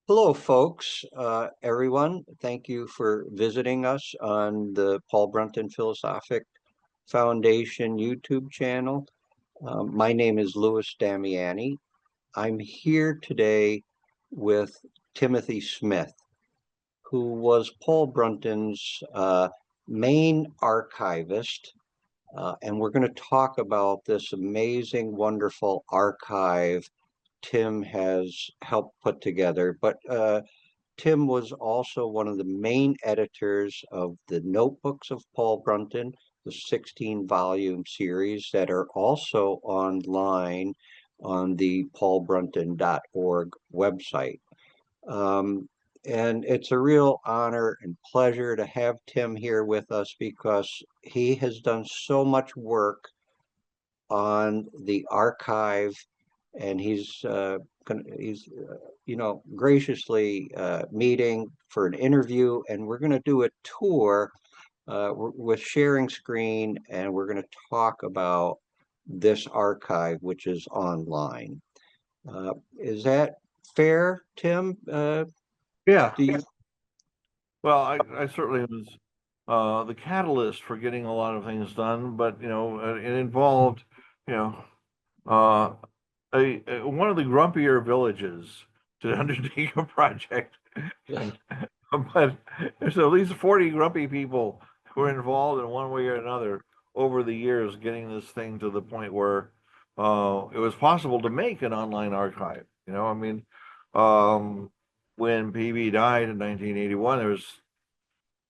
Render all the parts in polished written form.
Hello, folks, everyone. Thank you for visiting us on the Paul Brunton Philosophic Foundation YouTube channel. My name is Louis Damiani. I'm here today with Timothy Smith, who was Paul Brunton's main archivist. And we're going to talk about this amazing, wonderful archive Tim has helped put together. But Tim was also one of the main editors of the Notebooks of Paul Brunton, the 16-volume series that are also online on the paulbrunton.org website. Um, and it's a real honor and pleasure to have Tim here with us because he has done so much work on the archive, and he's graciously meeting for an interview, and we're going to do a tour with sharing screen, and we're going to talk about this archive, which is online. Is that fair, Tim? Yeah, Do you? well, I certainly was the catalyst for getting a lot of things done, but it involved, you know, uh, one of the grumpier villages to undertake a project, and but there's at least 40 grumpy people who were involved in one way or another over the years, getting this thing to the point where it was possible to make an online archive. I mean, um, when PB died in 1981, there was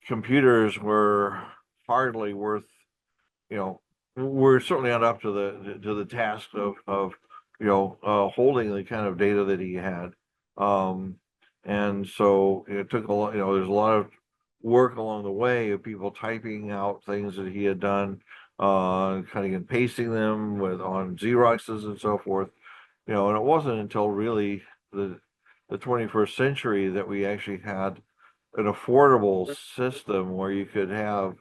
computers were hardly worth, were certainly not up to the task of holding the kind of data that he had. Um, and so it took a lot, there's a lot of work along the way of people typing out things that he had done, cutting and pasting them on Xeroxes and so forth. And it wasn't until really the 21st century that we actually had an affordable system where you could have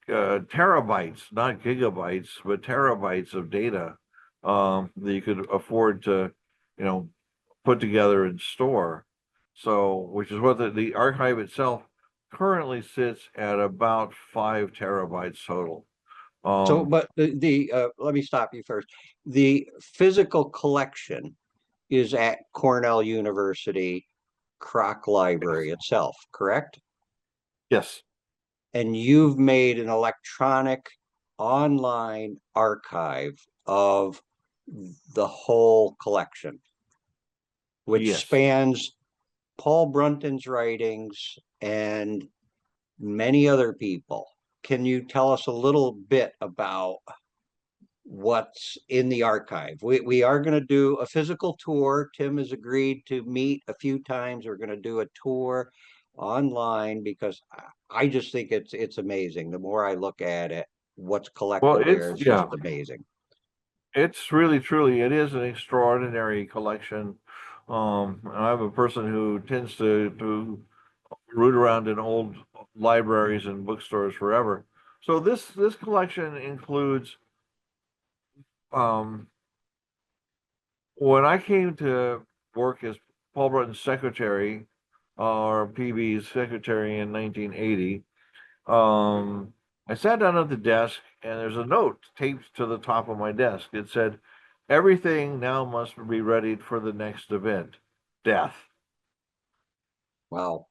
terabytes, not gigabytes, but terabytes of data that you could afford to, you know, put together and store. So, which is what the archive itself currently sits at about 5 terabytes total. So, Um, but let me stop you first. The physical collection is at Cornell University Kroch Library itself, correct? yes, And you've made an electronic online archive of the whole collection, which yes. spans Paul Brunton's writings and many other people. Can you tell us a little bit about what's in the archive? We are going to do a physical tour. Tim has agreed to meet a few times. We're going to do a tour online because I just think it's amazing. The more I look at it, what's Well, collected there is just amazing. it's really truly it is an extraordinary collection. I'm a person who tends to root around in old libraries and bookstores forever. So this collection includes um, when I came to work as Paul Brunton's secretary or PB's secretary in 1980. I sat down at the desk and there's a note taped to the top of my desk. It said, "Everything now must be ready for the next event, death." Wow.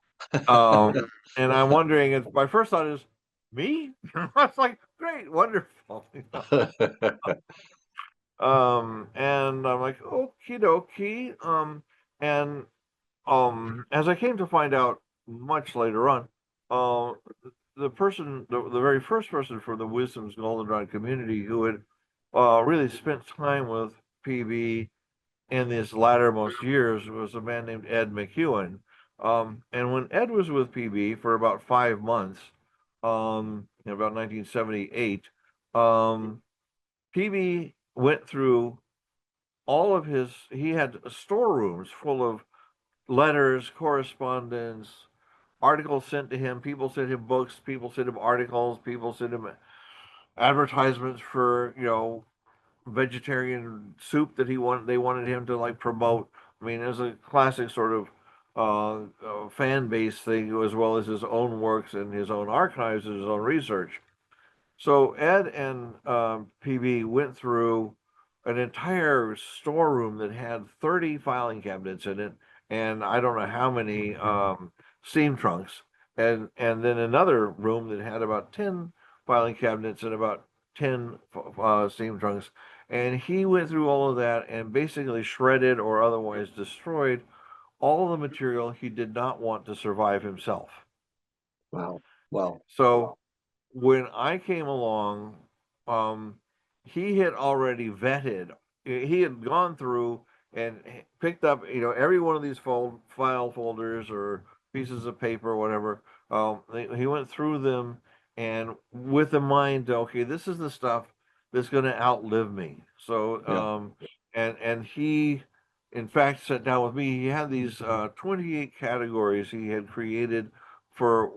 And I'm wondering, if my first thought is, me? I was like, great, wonderful. And I'm like, okie dokie. And as I came to find out much later on, uh, the very first person for the Wisdom's Goldenrod community who had really spent time with PB in his lattermost years was a man named Ed McEwen. And when Ed was with PB for about 5 months, in about 1978, PB went through all of he had storerooms full of letters, correspondence, articles sent to him. People sent him books, people sent him articles, people sent him advertisements for, vegetarian soup that they wanted him to like promote. I mean, it was a classic sort of fan base thing, as well as his own works and his own archives and his own research. So Ed and PB went through an entire storeroom that had 30 filing cabinets in it, and I don't know how many steam trunks, and then another room that had about 10 filing cabinets and about 10 steam trunks. And he went through all of that and basically shredded or otherwise destroyed all the material he did not want to survive himself. Wow. Well, So when I came along, um, he had already vetted. He had gone through and picked up, every one of these file folders or pieces of paper or whatever. He went through them and with the mind, okay, this is the stuff that's going to outlive me. So, yeah, and he, in fact, sat down with me. He had these 28 categories he had created for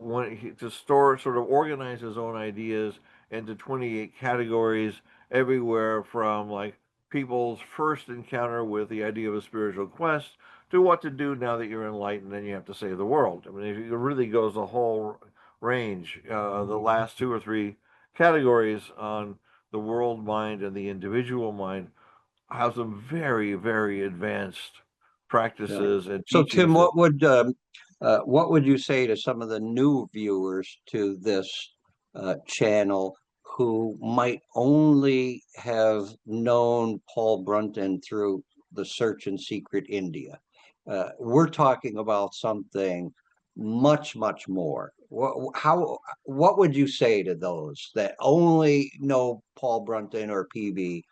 to store, sort of organize his own ideas into 28 categories, everywhere from like people's first encounter with the idea of a spiritual quest to what to do now that you're enlightened and you have to save the world. I mean, it really goes the whole range. The last two or three categories on the world mind and the individual mind have some very, very advanced yeah. practices and So, Tim, teachings that. what would you say to some of the new viewers to this channel who might only have known Paul Brunton through the Search in Secret India? We're talking about something much, much more. What would you say to those that only know Paul Brunton or PB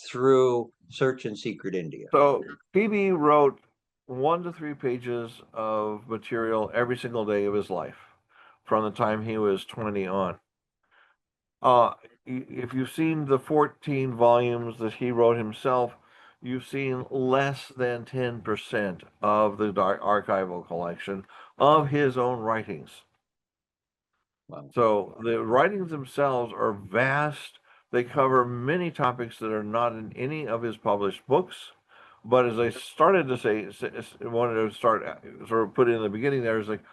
through Search in Secret India? So PB wrote 1 to 3 pages of material every single day of his life from the time he was 20 on. If you've seen the 14 volumes that he wrote himself, you've seen less than 10% of the archival collection of his own writings. Wow. So the writings themselves are vast. They cover many topics that are not in any of his published books. But as I started to wanted to start sort of put in the beginning there is like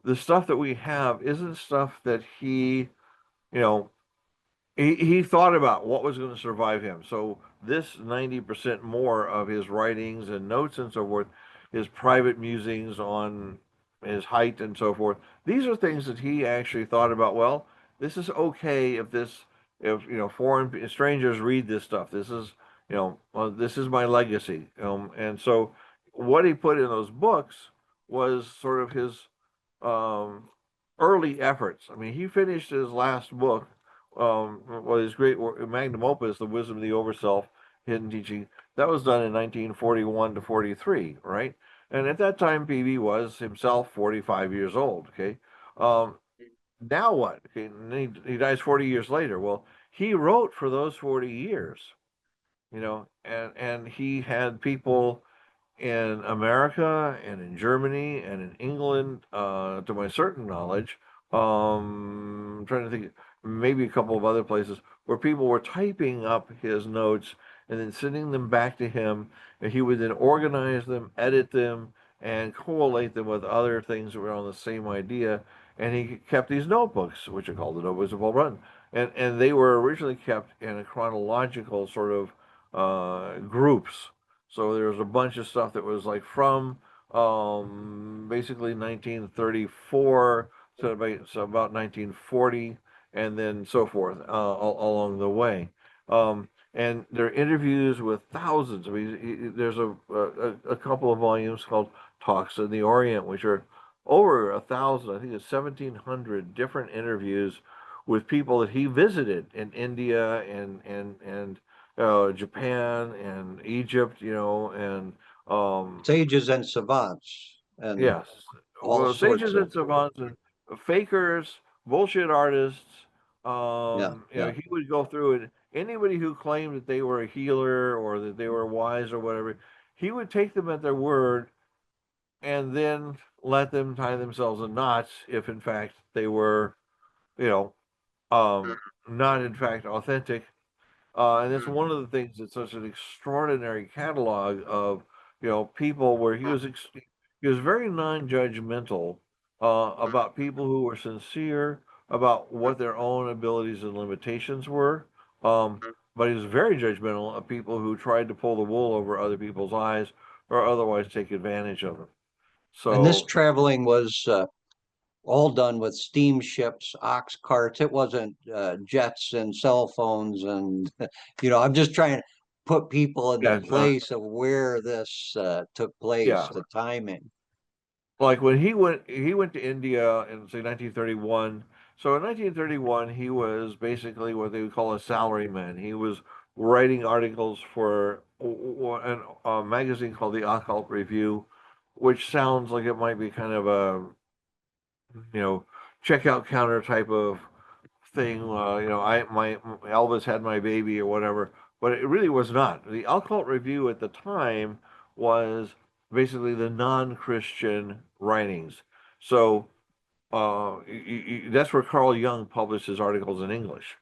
the stuff that we have isn't stuff that you know, he thought about what was going to survive him. So this 90% more of his writings and notes and so forth, his private musings on his height and so forth. These are things that he actually thought about. Well, this is okay if foreign strangers read this stuff. This is, well, this is my legacy. And so what he put in those books was sort of his um, early efforts. I mean, he finished his last book, his great magnum opus, The Wisdom of the Overself, Hidden Teaching. That was done in 1941 to 43, right? And at that time, PB was himself 45 years old. Okay, um, now what? Okay, he dies 40 years later. Well, he wrote for those 40 years, and he had people in America and in Germany and in England, to my certain knowledge. I'm trying to think, maybe a couple of other places where people were typing up his notes and then sending them back to him, and he would then organize them, edit them, and collate them with other things that were on the same idea. And he kept these notebooks, which are called the Notebooks of Paul Brunton, and they were originally kept in a chronological sort of groups. So there was a bunch of stuff that was like from basically 1934 to about 1940, and then so forth along the way. And there are interviews with thousands. I mean, there's a couple of volumes called Talks in the Orient, which are over 1,000. I think it's 1,700 different interviews with people that he visited in India and Japan and Egypt, and Sages and savants and yes, all well, sorts sages of, and savants and fakers, bullshit artists. yeah, yeah, He would go through it. Anybody who claimed that they were a healer or that they were wise or whatever, he would take them at their word and then let them tie themselves in knots if, in fact, they were, you know, not in fact authentic. And that's one of the things that's such an extraordinary catalog of, people where he was He was very non-judgmental about people who were sincere about what their own abilities and limitations were. But he was very judgmental of people who tried to pull the wool over other people's eyes or otherwise take advantage of them. And this So, traveling was all done with steamships, ox carts. It wasn't jets and cell phones. And, I'm just trying to put people in the yeah, place of where this took place, yeah. the timing. Like when he went to India in say 1931. So in 1931, he was basically what they would call a salaryman. He was writing articles for a magazine called the Occult Review, which sounds like it might be kind of a checkout counter type of thing. I my Elvis had my baby or whatever, but it really was not. The Occult Review at the time was basically the non-Christian writings. So that's where Carl Jung published his articles in English.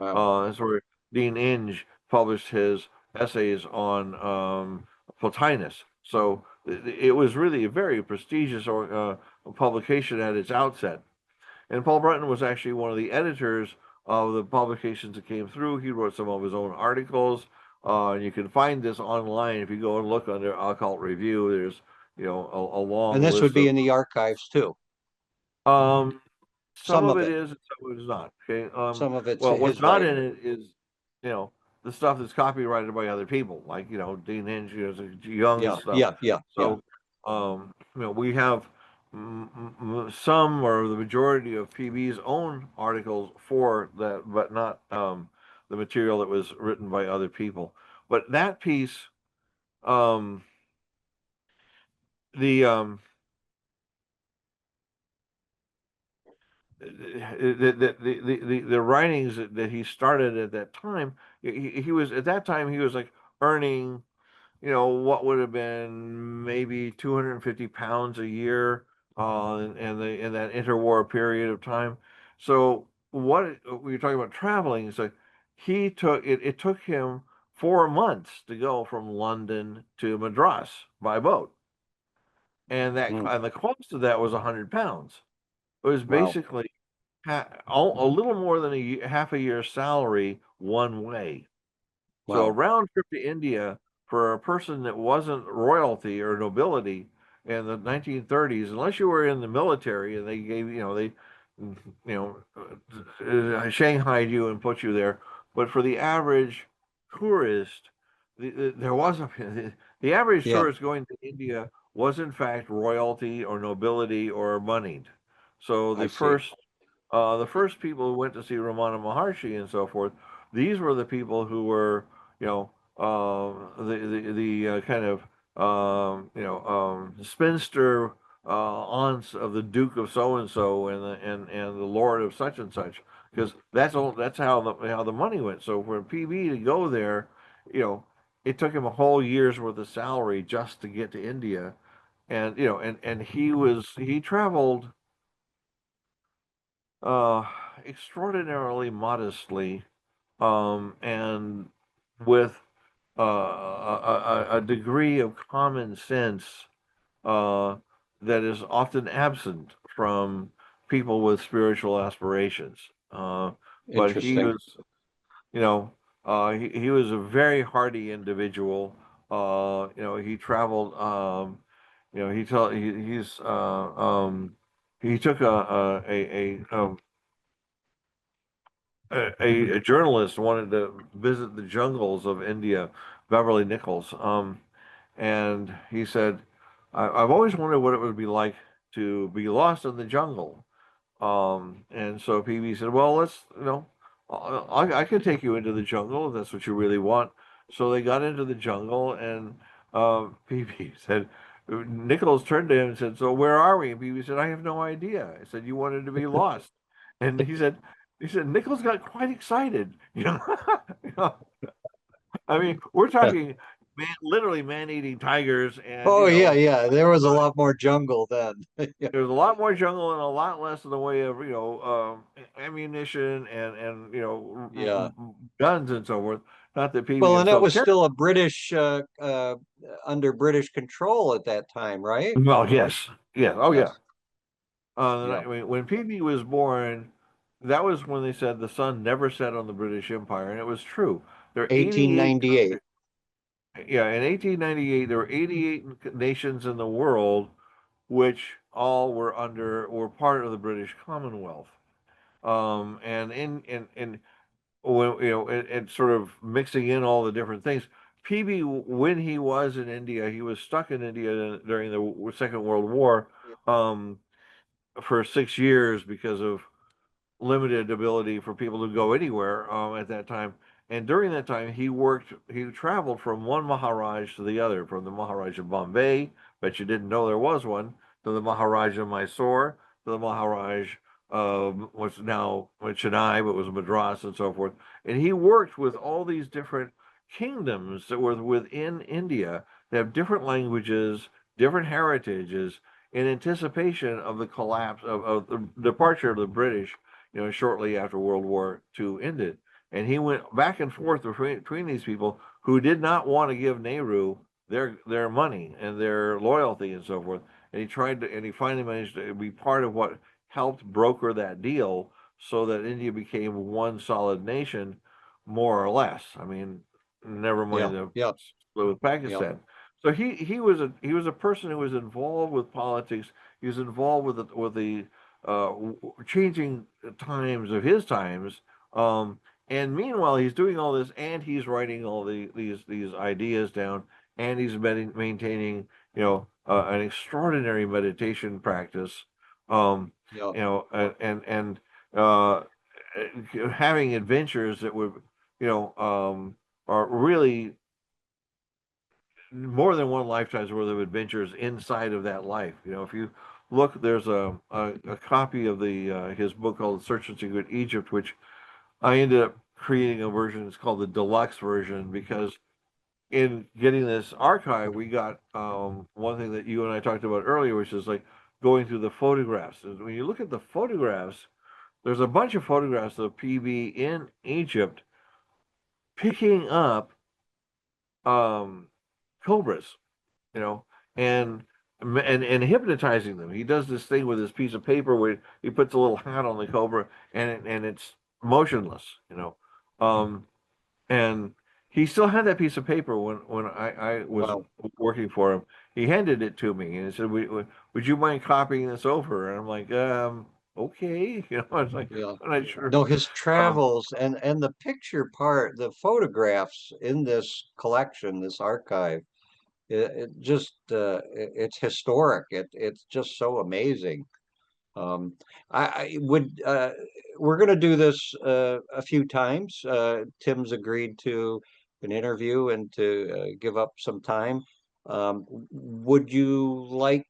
Wow. That's where Dean Inge published his essays on Plotinus. So it was really a very prestigious publication at its outset. And Paul Brunton was actually one of the editors of the publications that came through. He wrote some of his own articles. And you can find this online if you go and look under Occult Review. There's a And long this would list be of in the archives too. um, some Some of of it it, is and some of it is not. Okay. some of it's Well, what's his not in writing. it is, you know, the stuff that's copyrighted by other people, like, Dean Hinge, Young and Yeah, stuff. yeah, yeah, yeah. So, we have some or the majority of PB's own articles for that, but not the material that was written by other people. But that piece, um, the the writings that he started at that time, he was at that time he was like earning, what would have been maybe 250 pounds a year, in that interwar period of time. So what we were talking about traveling is like he took it. It took him 4 months to go from London to Madras by boat, Mm, and the cost of that was 100 pounds. It was wow, basically a little more than half a year's salary one way. So a wow. round trip to India for a person that wasn't royalty or nobility in the 1930s, unless you were in the military and they gave, shanghaied you and put you there. But for the average tourist, there was the average Yeah, tourist going to India was in fact royalty or nobility or moneyed. So I see. the first people who went to see Ramana Maharshi and so forth, these were the people who were, the kind of spinster aunts of the Duke of so and so and the Lord of such and such, because that's how the money went. So for PB to go there, you know, it took him a whole year's worth of salary just to get to India, and he traveled uh, extraordinarily modestly, and with a degree of common sense uh, that is often absent from people with spiritual aspirations. But he Interesting. was, you know, he was a very hardy individual. He traveled. He tell he took a journalist wanted to visit the jungles of India, Beverly Nichols, and he said, I've always wondered what it would be like to be lost in the jungle." And so PB said, "Well, I can take you into the jungle if that's what you really want." So they got into the jungle, and PB said, Nichols turned to him and said, "So where are we?" And PB said, "I have no idea." I said, "You wanted to be lost," and he said Nichols got quite excited. You know, I mean, we're talking literally man-eating tigers, and Oh yeah, yeah. There was a lot more jungle then. Yeah, there's a lot more jungle and a lot less in the way of ammunition and yeah. guns and so forth. Not that Peavey Well, and that himself was cared. still a British under British control at that time, right? Well, yes, yeah, oh yeah. Yes. I Yep. mean, when Peavey was born, that was when they said the sun never set on the British Empire, and it was true. There are 88 countries. 1898. Yeah, in 1898, there were 88 nations in the world, which all were part of the British Commonwealth. And in when and sort of mixing in all the different things. Peavey, when he was in India, he was stuck in India during the Second World War, um, for 6 years because of limited ability for people to go anywhere at that time. And during that time, he traveled from one Maharaj to the other, from the Maharaj of Bombay, but you didn't know there was one, to the Maharaj of Mysore, to the Maharaj of what's now Chennai, but was Madras and so forth. And he worked with all these different kingdoms that were within India that have different languages, different heritages, in anticipation of the collapse of the departure of the British, shortly after World War II ended. And he went back and forth between these people who did not want to give Nehru their money and their loyalty and so forth. And he finally managed to be part of what helped broker that deal so that India became one solid nation, more or less. I mean, never mind Yep. the Yep. split with Yep. Pakistan. So he was a person who was involved with politics. He was involved with the changing times of his times. Um, and meanwhile, he's doing all this, and he's writing all these ideas down, and he's maintaining, an extraordinary meditation practice. Um, Yep. and uh, having adventures that would, are really more than one lifetime's worth of adventures inside of that life. If you look, there's a copy of the his book called Search and Secret Egypt, which I ended up creating a version. It's called the deluxe version because in getting this archive, we got one thing that you and I talked about earlier, which is like going through the photographs. And when you look at the photographs, there's a bunch of photographs of PB in Egypt picking up um, cobras, you know, and and hypnotizing them. He does this thing with this piece of paper where he puts a little hat on the cobra and it's motionless, Um, and he still had that piece of paper when I was Well, working for him. He handed it to me and he said, "Would you mind copying this over?" And I'm like, okay, I was like, yeah. I'm not sure. No, his Um, travels and the picture part, the photographs in this collection, this archive, it just it's historic. It's just so amazing. Um, I would we're going to do this a few times. Tim's agreed to an interview and to give up some time. Would you like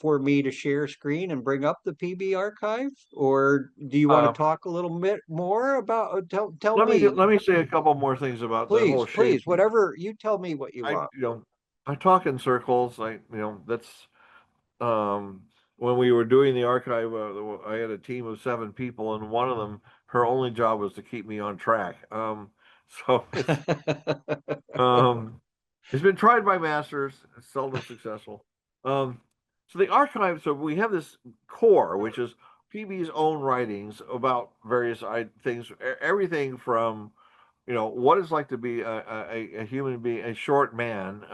for me to share screen and bring up the PB archive, or do you want to uh, talk a little bit more about? Tell let me me, let me say a couple more things about the please, whole please, shaping. whatever you tell me what you I want. you know I talk in circles. That's um, when we were doing the archive. I had a team of 7 people, and one of them, her only job was to keep me on track. So um, it's been tried by masters, it's seldom successful. Um, so the archive. So we have this core, which is PB's own writings about various things, everything from what it's like to be a human being, a short man,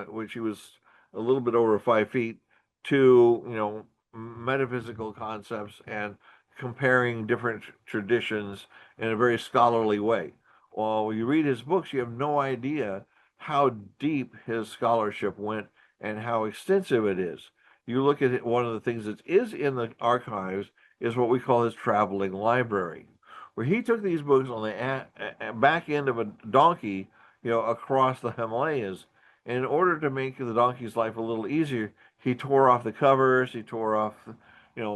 which he was a little bit over 5 feet, to metaphysical concepts and comparing different traditions in a very scholarly way. Well, when you read his books, you have no idea how deep his scholarship went and how extensive it is. You look at it, one of the things that is in the archives is what we call his traveling library, where he took these books on the back end of a donkey, across the Himalayas. And in order to make the donkey's life a little easier, he tore off the covers, he tore off,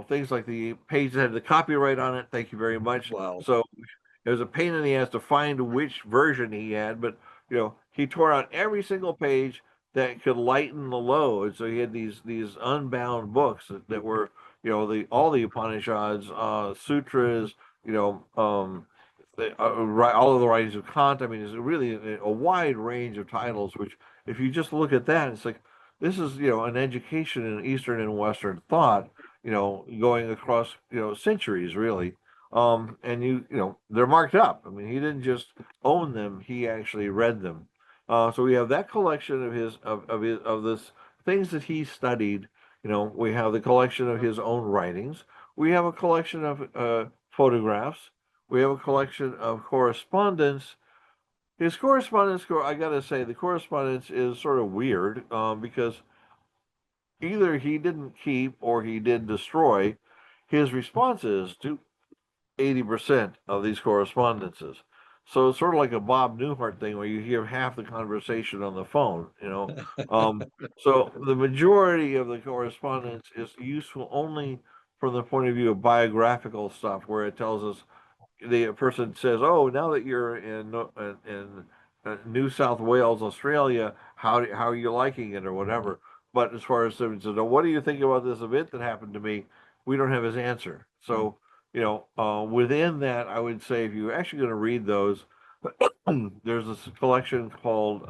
things like the page that had the copyright on it. Thank you very much. Wow. So it was a pain in the ass to find which version he had, but he tore out every single page that could lighten the load. So he had these unbound books that were, the all the Upanishads, sutras, you know, um, all of the writings of Kant. I mean, it's really a wide range of titles. Which, if you just look at that, it's like this is an education in Eastern and Western thought. Going across centuries really. And they're marked up. I mean, he didn't just own them; he actually read them. So we have that collection of this things that he studied. We have the collection of his own writings. We have a collection of photographs. We have a collection of correspondence. His correspondence, I gotta say, the correspondence is sort of weird because either he didn't keep or he did destroy his responses to 80% of these correspondences. So it's sort of like a Bob Newhart thing where you hear half the conversation on the phone. So the majority of the correspondence is useful only from the point of view of biographical stuff, where it tells us the person says, "Oh, now that you're in New South Wales, Australia, how are you liking it or whatever?" But as far as someone says, "Oh, what do you think about this event that happened to me?" We don't have his answer. So within that, I would say if you're actually going to read those, there's this collection called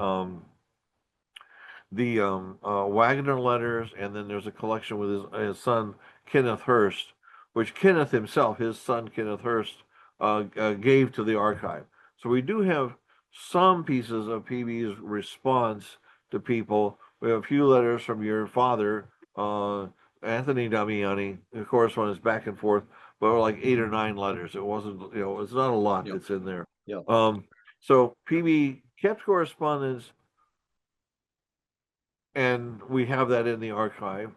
the Wagner letters, and then there's a collection with his son Kenneth Hurst, which Kenneth himself, his son Kenneth Hurst, gave to the archive. So we do have some pieces of PB's response to people. We have a few letters from your father, Anthony Damiani. The correspondence back and forth, but like 8 or 9 letters. It wasn't, it's not a lot Yeah, that's in there. yeah, Um, so PB kept correspondence, and we have that in the archive.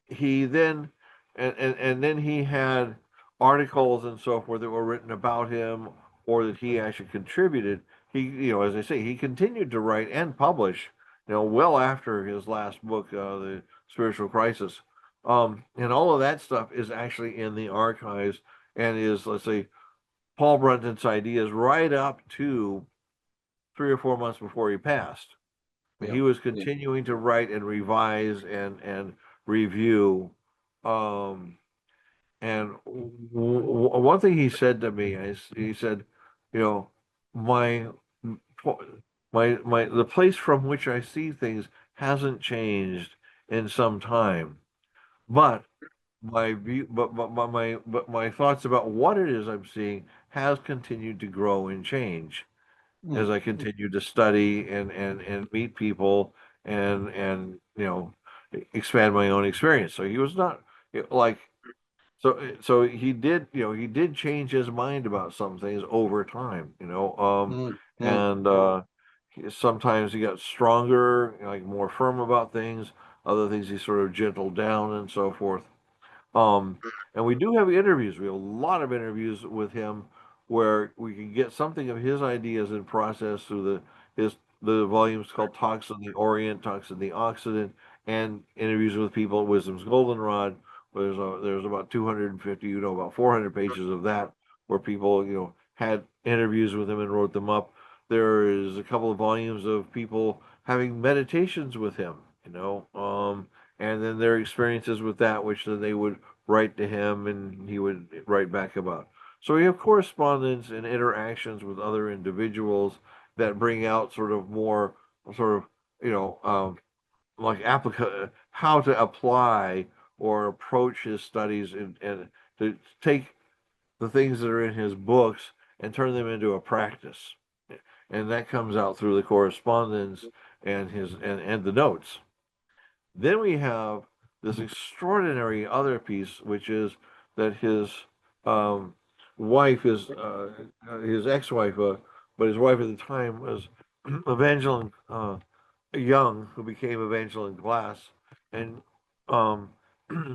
He then, and then he had articles and so forth that were written about him or that he actually contributed. He, as I say, he continued to write and publish, well after his last book, The Spiritual Crisis. And all of that stuff is actually in the archives and is, let's say, Paul Brunton's ideas right up to 3 or 4 months before he passed. yeah, He was yeah, continuing to write and revise and review. Um, and one thing he said to me is, he said, you know, my the place from which I see things hasn't changed in some time, but my view, but my thoughts about what it is I'm seeing has continued to grow and change mm, as I continue to study and meet people and expand my own experience. So he was not like he did change his mind about some things over time. mm, mm, And sometimes he got stronger, like more firm about things. Other things he sort of gentled down and so forth. Um, and we do have interviews. We have a lot of interviews with him where we can get something of his ideas and process through the volumes called Talks on the Orient, Talks on the Occident, and interviews with people at Wisdom's Goldenrod. Where there's about 250, about 400 pages of that where people, had interviews with him and wrote them up. There is a couple of volumes of people having meditations with him, and then their experiences with that, which then they would write to him and he would write back about. So we have correspondence and interactions with other individuals that bring out sort of more sort of, like how to apply or approach his studies and to take the things that are in his books and turn them into a practice. And that comes out through the correspondence and the notes. Then we have this extraordinary other piece, which is that his um, wife is his ex-wife, but his wife at the time was Evangeline Young, who became Evangeline Glass, and um,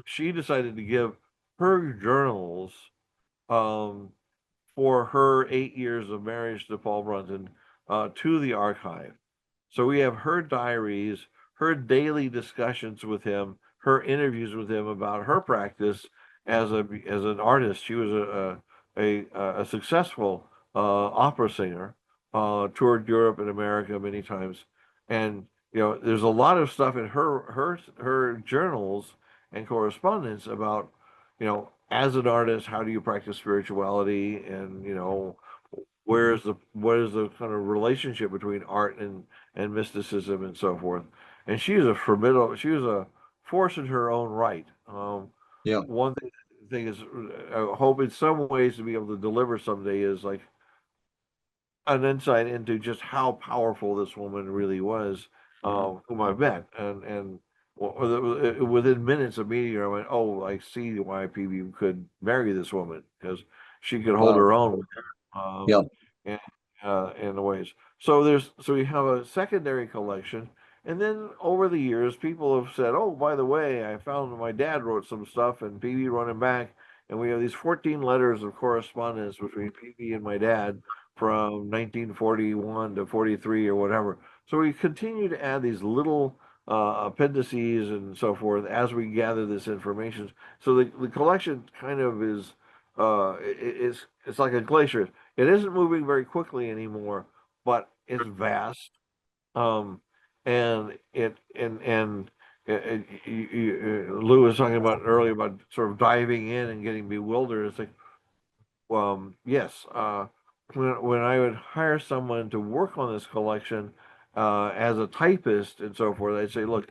she decided to give her journals um, for her 8 years of marriage to Paul Brunton to the archive. So we have her diaries, her daily discussions with him, her interviews with him about her practice as an artist. She was a successful opera singer, toured Europe and America many times, and there's a lot of stuff in her journals and correspondence about as an artist, how do you practice spirituality, and what is the kind of relationship between art and mysticism and so forth. And she was a force in her own right. Yeah. One thing is, I hope in some ways to be able to deliver someday is like an insight into just how powerful this woman really was, whom I met, and within minutes of meeting her, I went, "Oh, I see why PB could marry this woman because she could hold Wow. her own with her." Yeah. And in the ways. So we have a secondary collection, and then over the years, people have said, "Oh, by the way, I found my dad wrote some stuff, and PB wrote him back." And we have these 14 letters of correspondence between PB and my dad from 1941 to 43 or whatever. So we continue to add these little appendices and so forth as we gather this information. So the collection kind of is it's like a glacier. It isn't moving very quickly anymore, but it's vast. Um, and it and Lou was talking about earlier about sort of diving in and getting bewildered. It's like, yes, when I would hire someone to work on this collection as a typist and so forth, I'd say, look,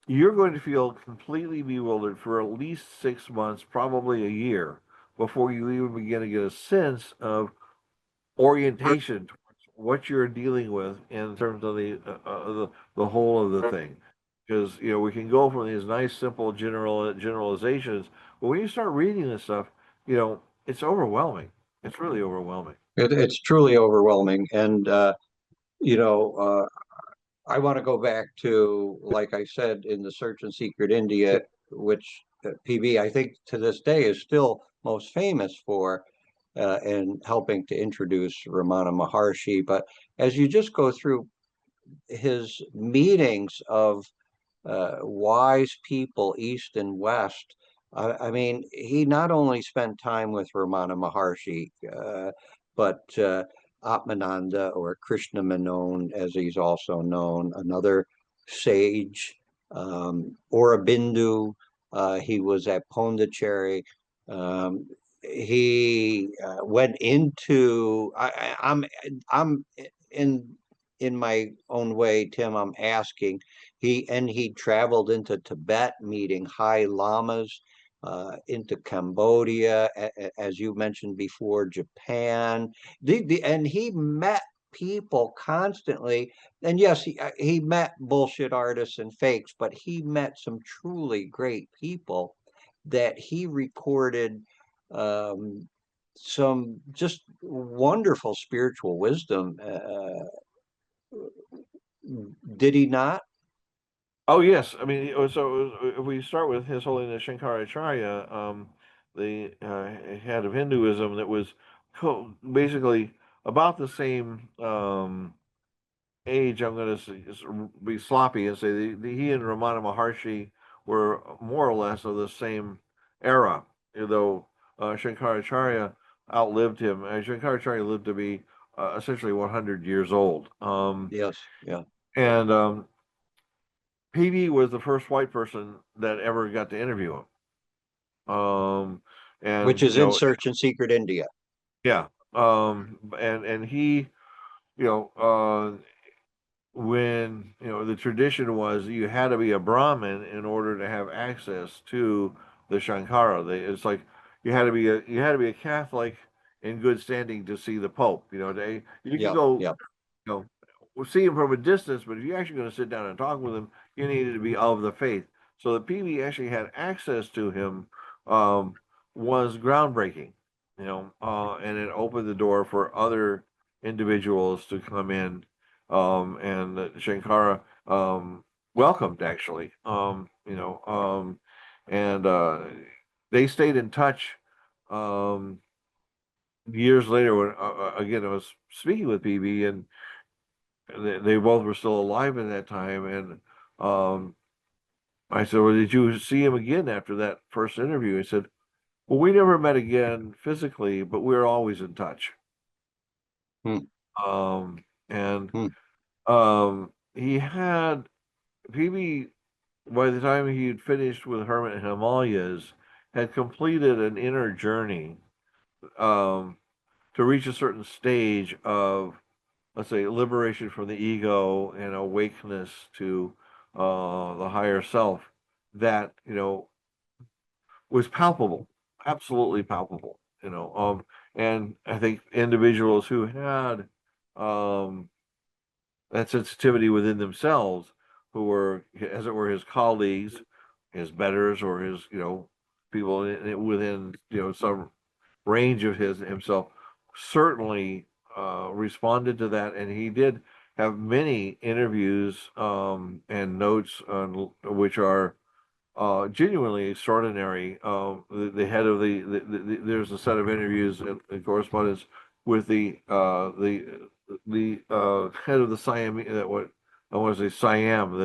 you're going to feel completely bewildered for at least 6 months, probably a year, before you even begin to get a sense of orientation towards what you're dealing with in terms of the whole of the thing. Because we can go from these nice, simple generalizations, but when you start reading this stuff, it's overwhelming. It's really overwhelming. It's truly overwhelming. And, you know, I want to go back to, like I said, in the Search and Secret India, which PB, I think to this day is still most famous for in helping to introduce Ramana Maharshi. But as you just go through his meetings of wise people, East and West. I mean, he not only spent time with Ramana Maharshi, but Atmananda or Krishna Menon, as he's also known, another sage, Aurobindo. He was at Pondicherry. Um, he went into. I'm in in my own way, Tim. I'm asking he traveled into Tibet, meeting high lamas, into Cambodia, as you mentioned before, Japan. And he met people constantly. And yes, he met bullshit artists and fakes, but he met some truly great people that he recorded um, some just wonderful spiritual wisdom. Did he not? Oh yes, I mean, so if we start with His Holiness Shankaracharya, the head of Hinduism, that was basically about the same age. I'm going to be sloppy and say he and Ramana Maharshi were more or less of the same era, though Shankaracharya outlived him. Shankaracharya lived to be essentially 100 years old. Yes, yeah. And PB was the first white person that ever got to interview him. Which And is in Search and Secret India. yeah, and he, you know, when the tradition was you had to be a Brahmin in order to have access to the Shankara. It's like you had to be a Catholic in good standing to see the Pope. You could Yeah, go yeah, we'll see him from a distance, but if you're actually going to sit down and talk with him, you needed to be of the faith. So that PB actually had access to him um, was groundbreaking, and it opened the door for other individuals to come in, and Shankara welcomed actually, and they stayed in touch. Um, Years later, when again I was speaking with PB, and they both were still alive at that time. And I said, "Well, did you see him again after that first interview?" He said, "Well, we never met again physically, but we were always in touch." hmm, And hmm, he had PB, by the time he had finished with Hermit Himalayas, had completed an inner journey um, to reach a certain stage of, let's say, liberation from the ego and awakeness to the higher self that, was palpable, absolutely palpable, and I think individuals who had um, that sensitivity within themselves, who were, as it were, his colleagues, his betters, or his, people within, some range of himself, certainly responded to that, and he did have many interviews and notes on, which are genuinely extraordinary. The head of there's a set of interviews and correspondence with the head of the Siam, that what I want to say Siam,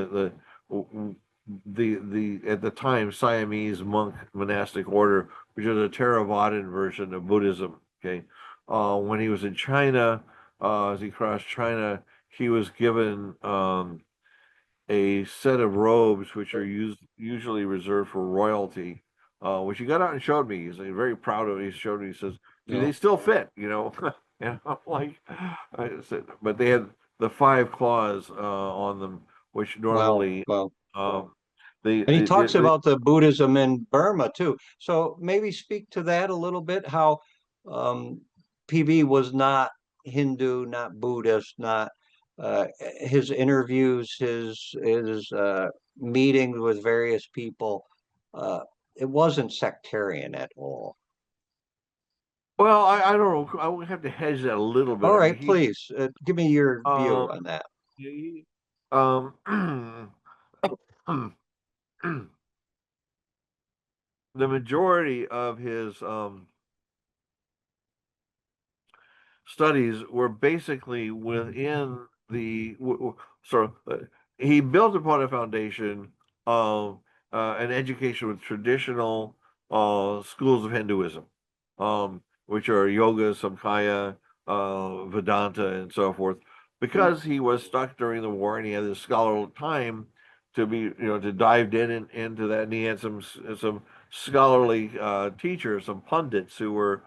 the at the time Siamese monk monastic order, which is a Theravadan version of Buddhism. Okay, when he was in China, as he crossed China, he was given a set of robes which are usually reserved for royalty, which he got out and showed me. He's very proud of it. He showed me. He says, "See, Yeah. they still fit, And I'm like, I said, but they had the five claws on them, which Wow. normally Wow. um, the, And he the, talks the about the Buddhism in Burma too. So maybe speak to that a little bit, how um, PB was not Hindu, not Buddhist, not his interviews, his meetings with various people. Uh, it wasn't sectarian at all. well, I don't know. I would have to hedge that a little bit. All I mean, right, please give me your view um, on that. he, um, the majority of his studies were basically within sort of, he built upon a foundation of an education with traditional schools of Hinduism, which are yoga, samkhya, Vedanta, and so forth. Because he was stuck during the war and he had this scholarly time to be, to dive into that, and he had some scholarly teachers, some pundits who were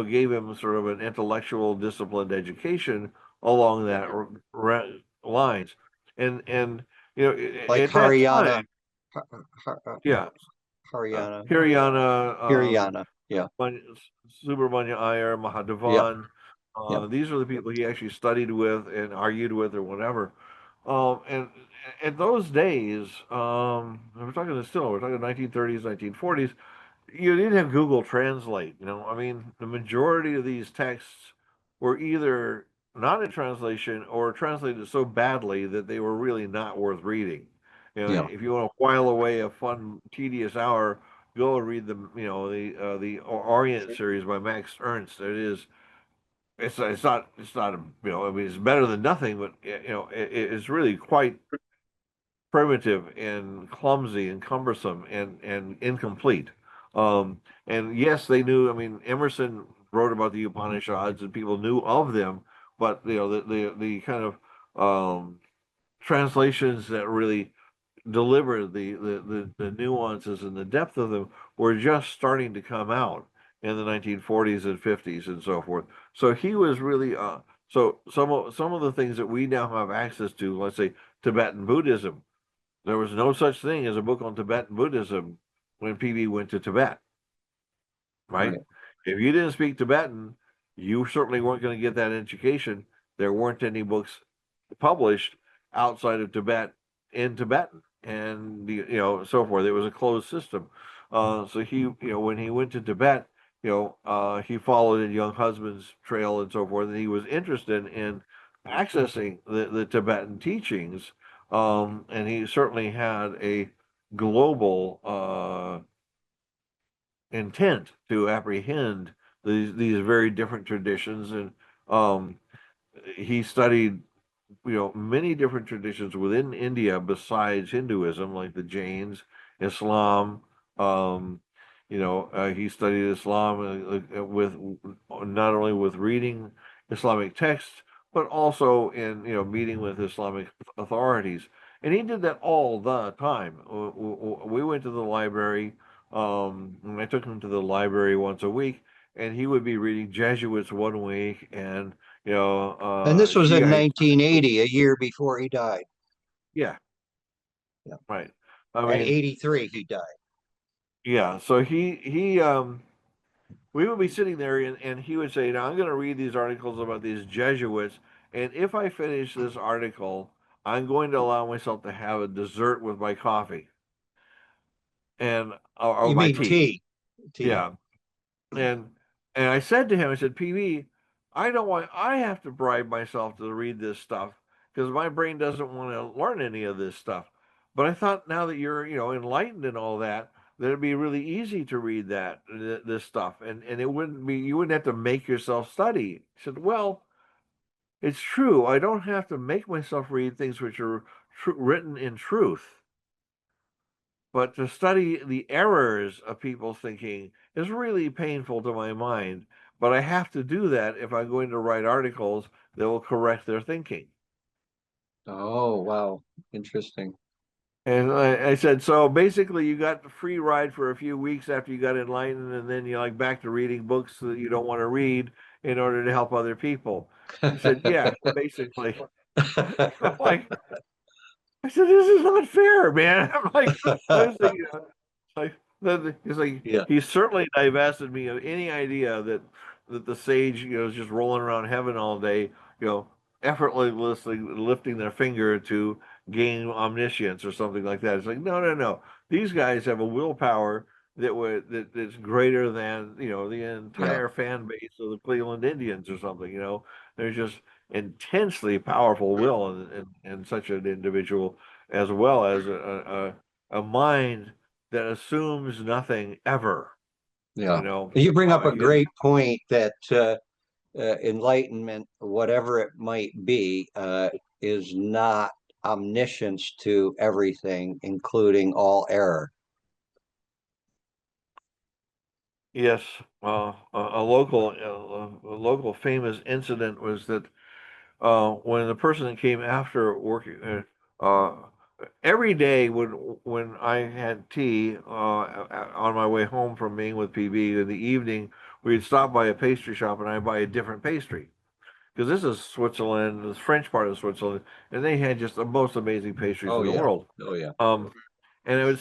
gave him sort of an intellectual, disciplined education along that lines, and Like at that Haryana, time, Har, yeah, Haryana, Haryana, Haryana. Yeah, Subramanya Iyer, yeah, Mahadevan, yeah. these are the people he actually studied with and argued with or whatever. And at those days, we're talking 1930s, 1940s. You didn't have Google Translate. I mean, the majority of these texts were either not in translation or translated so badly that they were really not worth reading. Yeah. If you want to while away a fun, tedious hour, go and read the Orient series by Max Ernst. It's not I mean, it's better than nothing, but it's really quite primitive and clumsy and cumbersome and incomplete. And yes, they knew. I mean, Emerson wrote about the Upanishads, and people knew of them, but the kind of translations that really deliver the nuances and the depth of them were just starting to come out in the 1940s and 50s and so forth. So he was really so some of the things that we now have access to, let's say Tibetan Buddhism, there was no such thing as a book on Tibetan Buddhism when PB went to Tibet, right? Right. If you didn't speak Tibetan, you certainly weren't going to get that education. There weren't any books published outside of Tibet in Tibetan, and so forth. It was a closed system. So when he went to Tibet, he followed in Young Husband's trail and so forth, and he was interested in accessing the Tibetan teachings. And he certainly had a global intent to apprehend these very different traditions, and um, he studied many different traditions within India besides Hinduism, like the Jains, Islam. Um, he studied Islam with not only with reading Islamic texts, but also in meeting with Islamic authorities. And he did that all the time. We went to the library And I took him to the library once a week, and he would be reading Jesuits one week, and And this was in Shiite. 1980, a year before he died. Yeah, Yeah. right. I At mean, 83, he died. yeah. So we would be sitting there, and he would say, "Now I'm going to read these articles about these Jesuits, and if I finish this article, I'm going to allow myself to have a dessert with my coffee and or You my mean tea." tea? Tea. Yeah, and I said to him, I said, "PB, I don't want. I have to bribe myself to read this stuff because my brain doesn't want to learn any of this stuff. But I thought now that you're, enlightened and all that, that it'd be really easy to read this stuff, and it wouldn't be. You wouldn't have to make yourself study." He said, "Well, it's true. I don't have to make myself read things which are written in truth." But to study the errors of people's thinking is really painful to my mind. But I have to do that if I'm going to write articles that will correct their thinking. Oh, wow. Interesting. And I said, so basically, you got the free ride for a few weeks after you got enlightened, and then you're like back to reading books that you don't want to read in order to help other people. He said, yeah, basically. I'm like, I said, this is not fair, man. I'm like, I was thinking, like he's like Yeah, he certainly divested me of any idea that the sage, is just rolling around heaven all day, effortlessly lifting their finger to gain omniscience or something like that. It's like, no, no, no. These guys have a willpower that's greater than, the yeah, entire fan base of the Cleveland Indians or something. There's just intensely powerful will in such an individual, as well as a mind that assumes nothing ever. yeah. You bring up a His, great point that enlightenment, whatever it might be, is not omniscience to everything, including all error. yes, a local famous incident was that when the person that came after working, every day when I had tea on my way home from being with PB in the evening, we'd stop by a pastry shop and I'd buy a different pastry. Because this is Switzerland, the French part of Switzerland, and they had just the most amazing pastries Oh in the yeah. world. Oh yeah. And I would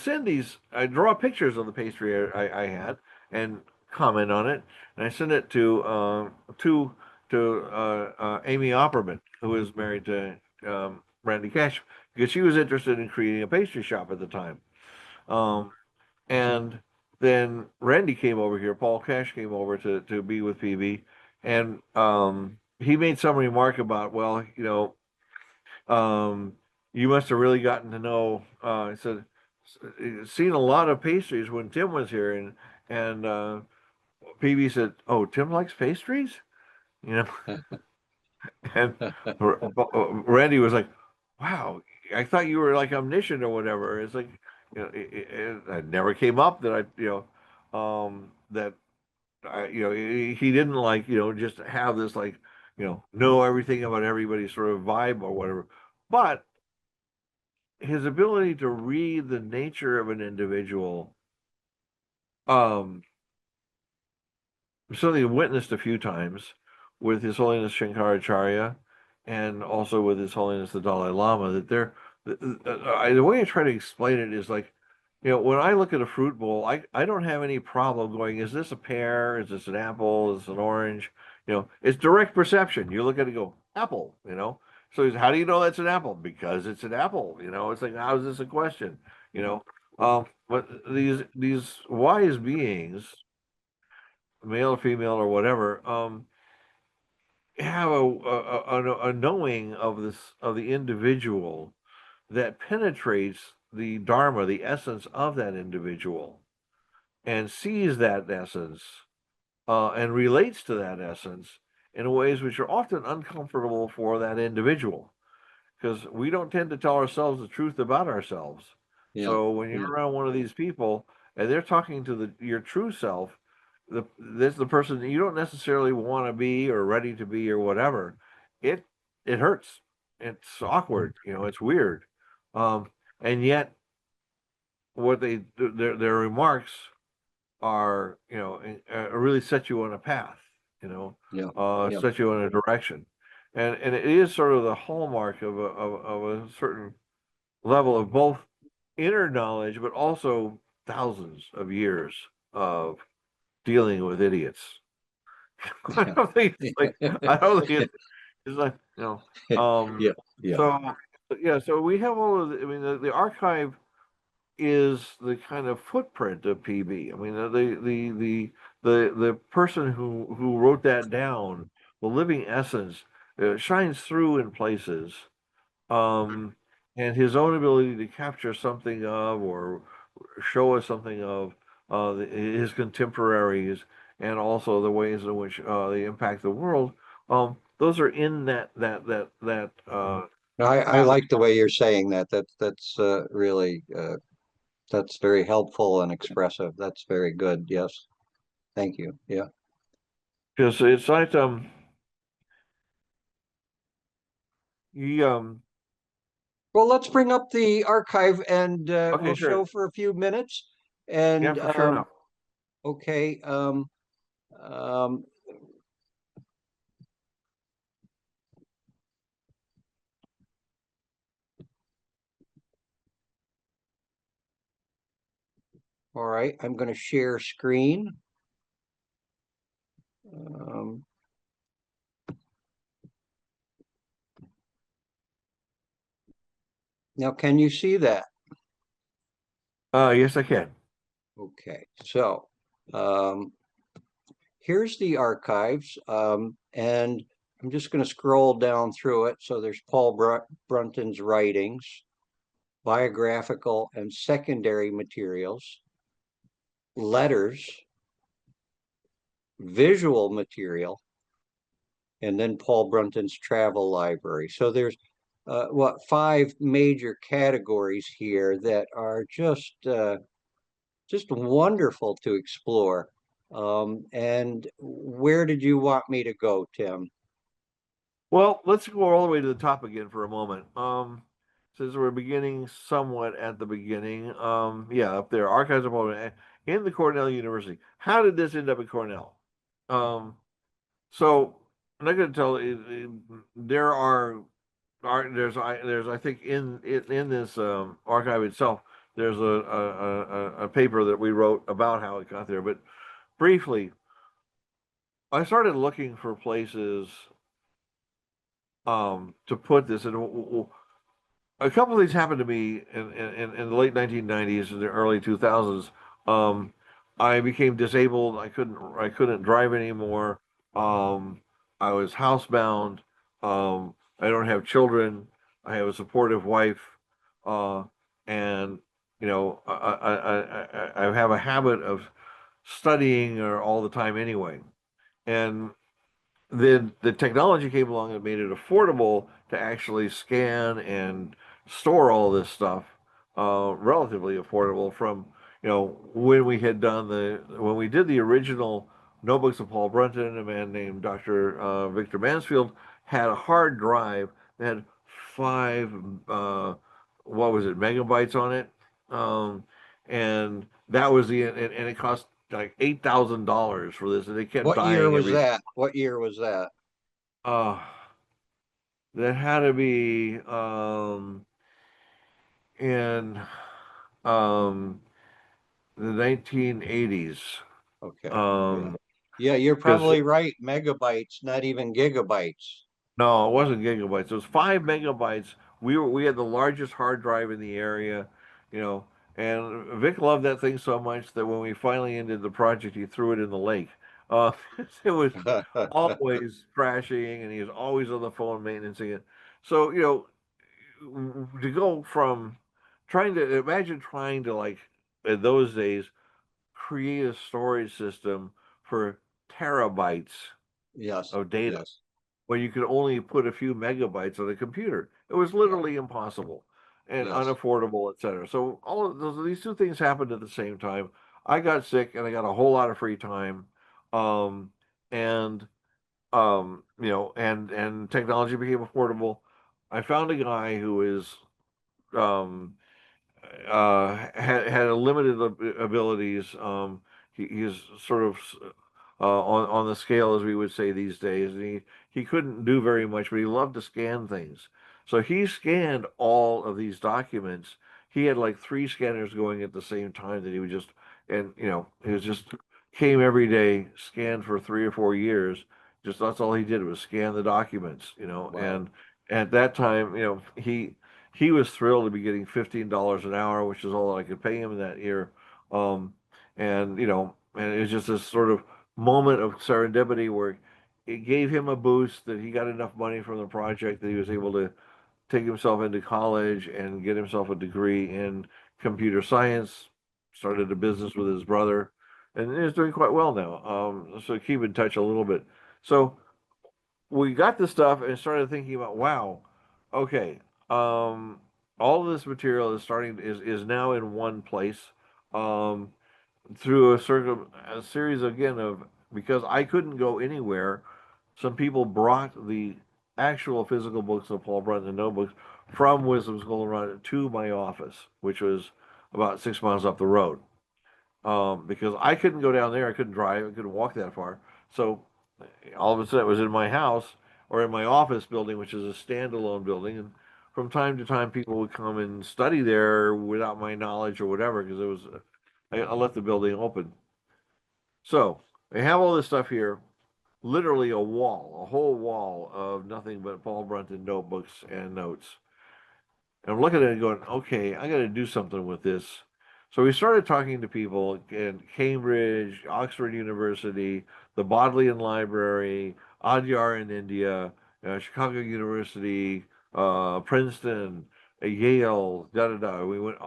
I'd draw pictures of the pastry I had and comment on it, and I send it to Amy Opperman, who was married to Randy Cash, because she was interested in creating a pastry shop at the time. Um, and then Randy came over here, Paul Cash came over to be with PB, and he made some remark about, well, you must have really gotten to know. He said, seen a lot of pastries when Tim was here, and PB said, "Oh, Tim likes pastries," you know, and Randy was like, "Wow, I thought you were like omniscient or whatever." It's like, it never came up that that he didn't like, just have this like, know everything about everybody's sort of vibe or whatever. But his ability to read the nature of an individual, um, something I've witnessed a few times with His Holiness Shankaracharya and also with His Holiness the Dalai Lama, that the way I try to explain it is like, when I look at a fruit bowl, I don't have any problem going, is this a pear? Is this an apple? Is this an orange? It's direct perception. You look at it and go, apple, So how do you know that's an apple? Because it's an apple, It's like, how is this a question? You know? But these wise beings, male or female or whatever, have a knowing of the individual that penetrates the dharma, the essence of that individual, and sees that essence and relates to that essence in ways which are often uncomfortable for that individual, because we don't tend to tell ourselves the truth about ourselves. Yeah. So when you're Yeah. around one of these people and they're talking to your true self, this the person that you don't necessarily want to be or ready to be or whatever. It hurts. It's awkward. It's weird. And yet, what their remarks. are, really set you on a path, Yeah. Yeah. set you in a direction. And it is sort of the hallmark of a certain level of both inner knowledge, but also thousands of years of dealing with idiots. I don't think it's like I don't think it's like Yeah. Yeah. so yeah, so we have all of I mean the archive is the kind of footprint of PB. I mean, the person who wrote that down, the living essence, shines through in places, um, and his own ability to capture something of or show us something of his contemporaries, and also the ways in which they impact the world. Those are in that I tapestry. like the way you're saying that. That's really that's very helpful and expressive. That's very good. Yes. Thank you. Yeah. Because it's like he Well, let's bring up the archive and okay, we'll sure. show for a few minutes. Yeah, And for sure enough. okay. Um, all right. I'm going to share screen. Um, Now, can you see that? Yes, I can. Okay. So um, here's the archives. And I'm just going to scroll down through it. So there's Brunton's writings, biographical and secondary materials, letters, visual material, and then Paul Brunton's travel library. So there's five major categories here that are just wonderful to explore. And where did you want me to go, Tim? Well, let's go all the way to the top again for a moment. Since we're beginning somewhat at the beginning, yeah, up there, Archives of Poland in the Cornell University. How did this end up at Cornell? Um, so I'm not going to tell there there's I think in this archive itself there's a paper that we wrote about how it got there. But briefly, I started looking for places to put this, and a couple of things happened to me in the late 1990s and the early 2000s. Um, I became disabled. I couldn't drive anymore. Um, I was housebound. I don't have children. I have a supportive wife, uh, and I have a habit of studying all the time anyway. And then the technology came along and made it affordable to actually scan and store all this stuff, relatively affordable from, when we did the original notebooks of Paul Brunton. A man named Dr. Victor Mansfield had a hard drive that had five, what was it, megabytes on it. And that was and it cost like $8,000 for this, and they kept What year dying was every that? What year was that? uh, that had to be in um, the 1980s. Okay. Yeah. Um, Yeah, you're because probably right. Megabytes, not even gigabytes. no, it wasn't gigabytes. It was 5 megabytes. We had the largest hard drive in the area, you know, and Vic loved that thing so much that when we finally ended the project, he threw it in the lake. Uh, it was always crashing, and he was always on the phone maintaining it. So, to go from trying to like in those days create a storage system for terabytes Yes. of data Yes. when you could only put a few megabytes on a computer. It was Yeah. literally impossible and Yes. unaffordable, etc. So all of these two things happened at the same time. I got sick and I got a whole lot of free time. Um, and and technology became affordable. I found a guy who is um, had limited abilities. he's sort of on the scale, as we would say these days. And he couldn't do very much, but he loved to scan things. So he scanned all of these documents. He had like three scanners going at the same time that he would just, and he was just came every day, scanned for 3 or 4 years. Just that's all he did was scan the documents, Wow. and at that time, he was thrilled to be getting $15 an hour, which is all I could pay him that year. Um, and it was just this sort of moment of serendipity where it gave him a boost that he got enough money from the project that he was able to take himself into college and get himself a degree in computer science, started a business with his brother, and is doing quite well now. So keep in touch a little bit. So we got this stuff and started thinking about, wow, okay, um, all of this material is now in one place. Um, Through a series again of, because I couldn't go anywhere, some people brought the actual physical books of Paul Brunton, the notebooks, from Wisdom School around to my office, which was about 6 miles up the road. Because I couldn't go down there, I couldn't drive, I couldn't walk that far. So all of a sudden, it was in my house or in my office building, which is a standalone building, and from time to time, people would come and study there without my knowledge or whatever, because it was I left the building open. So I have all this stuff here, literally a whole wall of nothing but Paul Brunton notebooks and notes. And I'm looking at it going, okay, I got to do something with this. So we started talking to people in Cambridge, Oxford University, the Bodleian Library, Adyar in India, Chicago University, Princeton, Yale, da da da. We went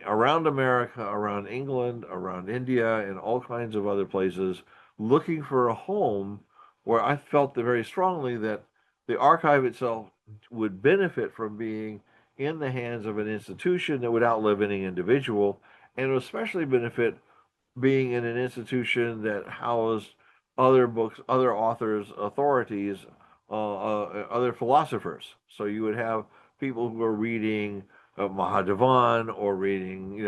around America, around England, around India, and all kinds of other places, looking for a home where I felt very strongly that the archive itself would benefit from being in the hands of an institution that would outlive any individual, and would especially benefit being in an institution that housed other books, other authors, authorities, other philosophers. So you would have people who are reading Mahadevan or reading,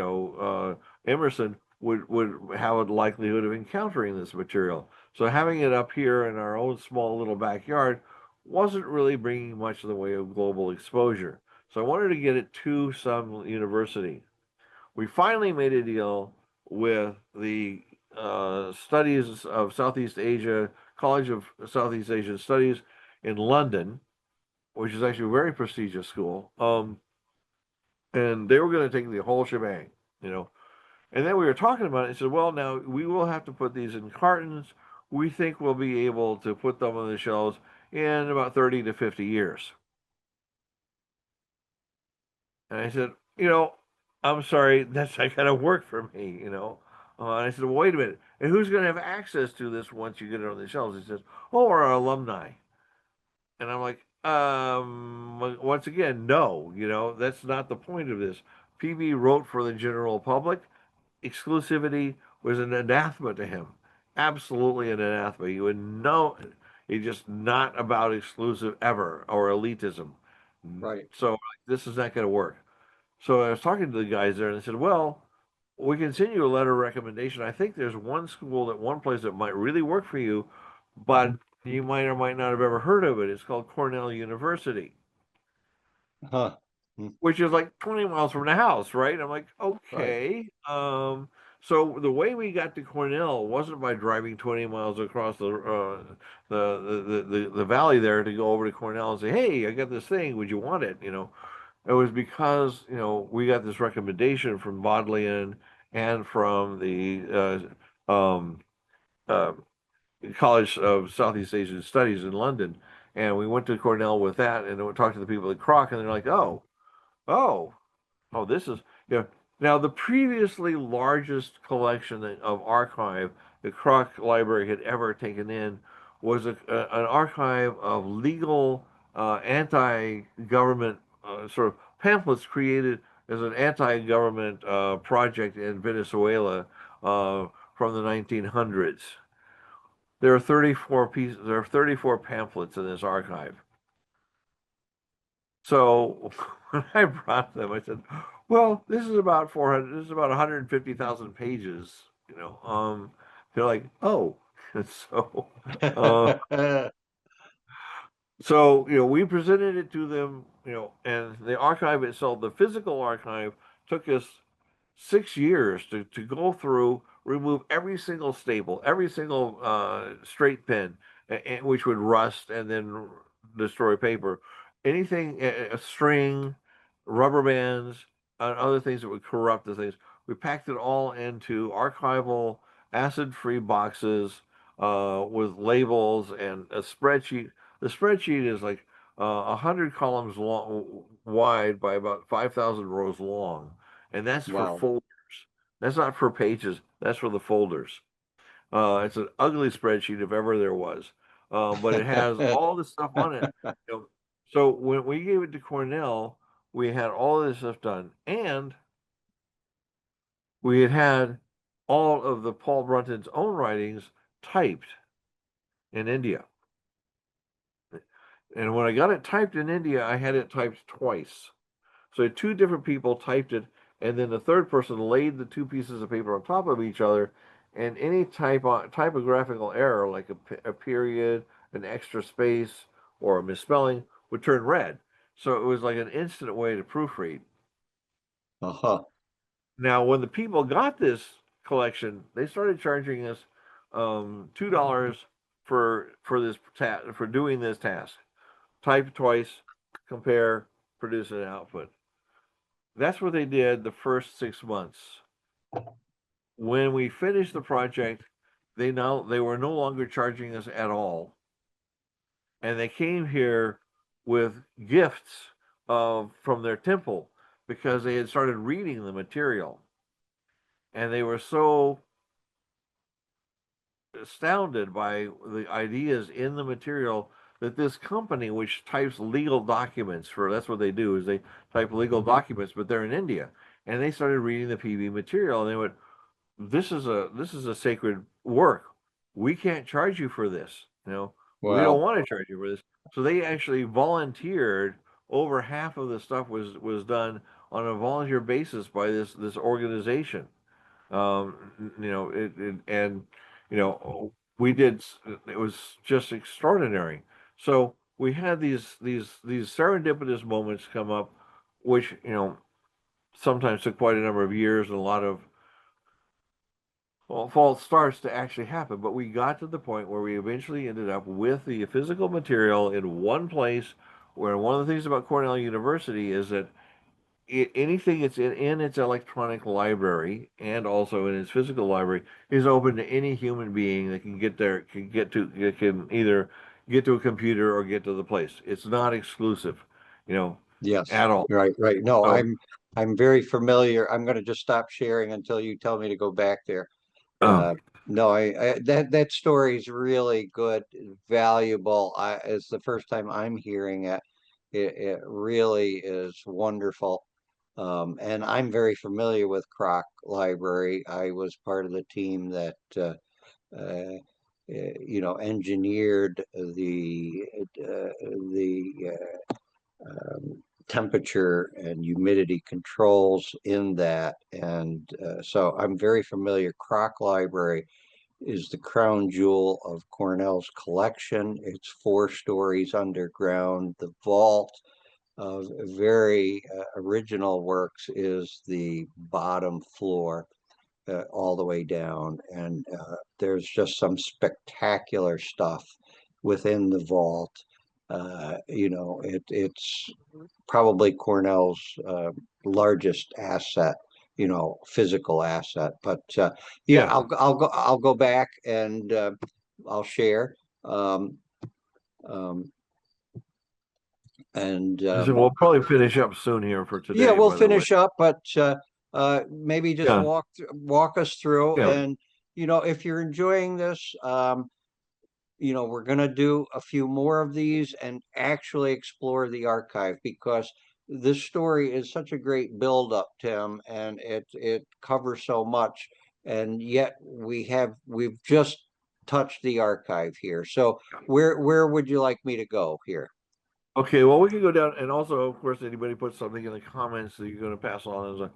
Emerson would have a likelihood of encountering this material. So having it up here in our own small little backyard wasn't really bringing much in the way of global exposure. So I wanted to get it to some university. We finally made a deal with the Studies of Southeast Asia, College of Southeast Asian Studies in London, which is actually a very prestigious school. And they were going to take the whole shebang, you know. And then we were talking about it and said, well, now we will have to put these in cartons. We think we'll be able to put them on the shelves in about 30 to 50 years. And I said, I'm sorry, that's not going to work for me. And I said, well, wait a minute. And who's going to have access to this once you get it on the shelves? He says, oh, our alumni. And I'm like, once again, no, that's not the point of this. PB wrote for the general public. Exclusivity was an anathema to him. Absolutely an anathema. You would know it's just not about exclusive ever or elitism. Right. So this is not going to work. So I was talking to the guys there and they said, well, we can send you a letter of recommendation. I think there's one place that might really work for you, but you might or might not have ever heard of it. It's called Cornell University, Huh. Hmm. which is like 20 miles from the house, right? I'm like, Right. okay. So the way we got to Cornell wasn't by driving 20 miles across the valley there to go over to Cornell and say, hey, I got this thing. Would you want it? It was because, we got this recommendation from Bodleian and from the uh, College of Southeast Asian Studies in London. And we went to Cornell with that and we talked to the people at Kroch, and they're like, oh, oh, this is, now the previously largest collection of archive the Kroch Library had ever taken in was an archive of legal anti-government sort of pamphlets created as an anti-government project in Venezuela from the 1900s. There are 34 pamphlets in this archive. So when I brought them, I said, "Well, this is about 150,000 pages. they're like, oh, and uh, so we presented it to them, and the archive itself, the physical archive, took us 6 years to go through, remove every single staple, every single straight pin, which would rust and then destroy paper. Anything, a string, rubber bands, and other things that would corrupt the things. We packed it all into archival, acid-free boxes with labels and a spreadsheet. The spreadsheet is like 100 columns long, wide by about 5,000 rows long, and that's for Wow. folders. That's not for pages. That's for the folders. It's an ugly spreadsheet if ever there was, but it has all this stuff on it. You know, so when we gave it to Cornell, we had all of this stuff done, and we had all of the Paul Brunton's own writings typed in India. And when I got it typed in India, I had it typed twice. So two different people typed it, and then the third person laid the two pieces of paper on top of each other, and any typographical error, like a period, an extra space, or a misspelling, would turn red. So it was like an instant way to proofread. Uh-huh. Now, when the people got this collection, they started charging us $2 for doing this task. Type twice, compare, produce an output. That's what they did the first 6 months. When we finished the project, they were no longer charging us at all, and they came here with gifts from their temple because they had started reading the material, and they were so astounded by the ideas in the material that this company, which types legal documents that's what they do, is they type legal documents, but they're in India, and they started reading the PB material, and they went, this is a sacred work. We can't charge you for this. We don't Wow. want to charge you for this. So they actually volunteered. Over half of the stuff was done on a volunteer basis by this organization. And we did. It was just extraordinary. So we had these serendipitous moments come up, which sometimes took quite a number of years and a lot of false starts to actually happen. But we got to the point where we eventually ended up with the physical material in one place. Where one of the things about Cornell University is that anything that's in its electronic library and also in its physical library is open to any human being that can get there, can either get to a computer or get to the place. It's not exclusive, you know, Yes. at all. Right, right. No, So, I'm very familiar. I'm going to just stop sharing until you tell me to go back there. um, Uh, no, that story is really good, valuable. It's the first time I'm hearing it. It really is wonderful. And I'm very familiar with Kroch Library. I was part of the team that engineered the temperature and humidity controls in that. And so I'm very familiar. Kroch Library is the crown jewel of Cornell's collection. It's 4 stories underground. The vault of very original works is the bottom floor all the way down. And there's just some spectacular stuff within the vault. It's probably Cornell's largest asset, physical asset. But yeah, yeah. I'll go back and I'll share. Um, um, and So we'll probably finish up soon here for Yeah, today, we'll by the way. finish up, but maybe just Yeah, walk us through. yeah. And if you're enjoying this, we're going to do a few more of these and actually explore the archive because this story is such a great build-up, Tim, and it covers so much, and yet we've just touched the archive here. So where would you like me to go here? Okay, well, we can go down, and also, of course, anybody puts something in the comments that you're going to pass on as a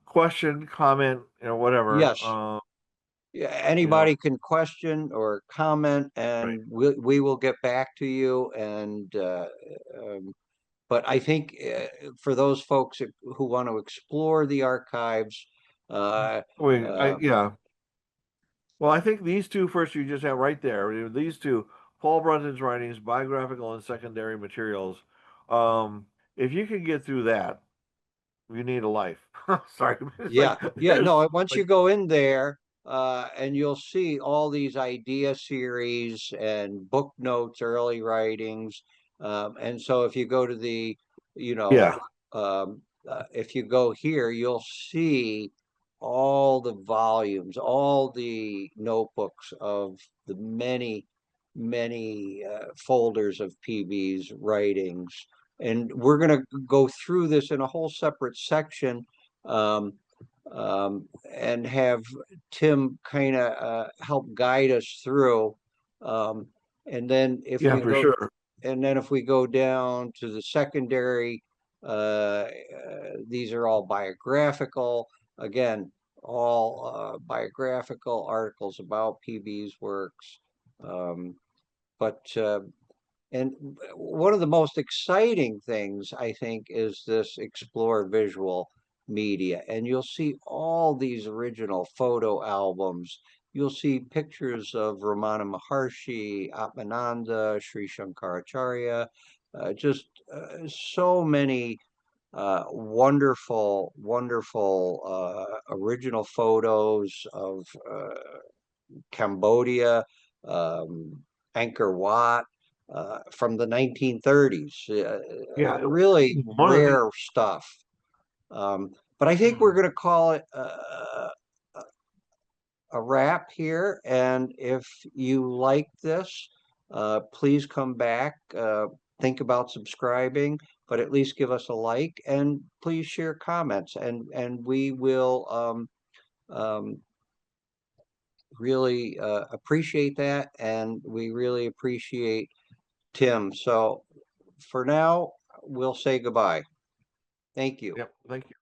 question, comment, whatever. Yes. Yeah, you know. anybody can question or comment, Right. and we will get back to you. And but I think for those folks who want to explore the archives, uh, uh, Yeah. Well, I think these two first you just have right there. These two, Paul Brunton's writings, biographical and secondary materials. If you can get through that, you need a life. Sorry, it's yeah, like yeah. it's No, once like you go in there, and you'll see all these idea series and book notes, early writings. And so if you go to the, you know, yeah, if you go here, you'll see all the volumes, all the notebooks of the many, many folders of PB's writings. And we're going to go through this in a whole separate section. Um, and have Tim kind of help guide us through. Um, and then if yeah, we for go, sure. and then if we go down to the secondary, these are all biographical. Again, all biographical articles about PB's works. Um, but and one of the most exciting things, I think, is this explore visual media. And you'll see all these original photo albums. You'll see pictures of Ramana Maharshi, Atmananda, Sri Shankaracharya, just so many wonderful, wonderful original photos of Cambodia, um, Angkor Wat from the 1930s. Yeah, Really one of the rare stuff. But I think we're going to call it a wrap here. And if you like this, please come back. Think about subscribing, but at least give us a like, and please share comments. And we will um, really appreciate that, and we really appreciate Tim. So for now, we'll say goodbye. Thank you. Yep. Thank you.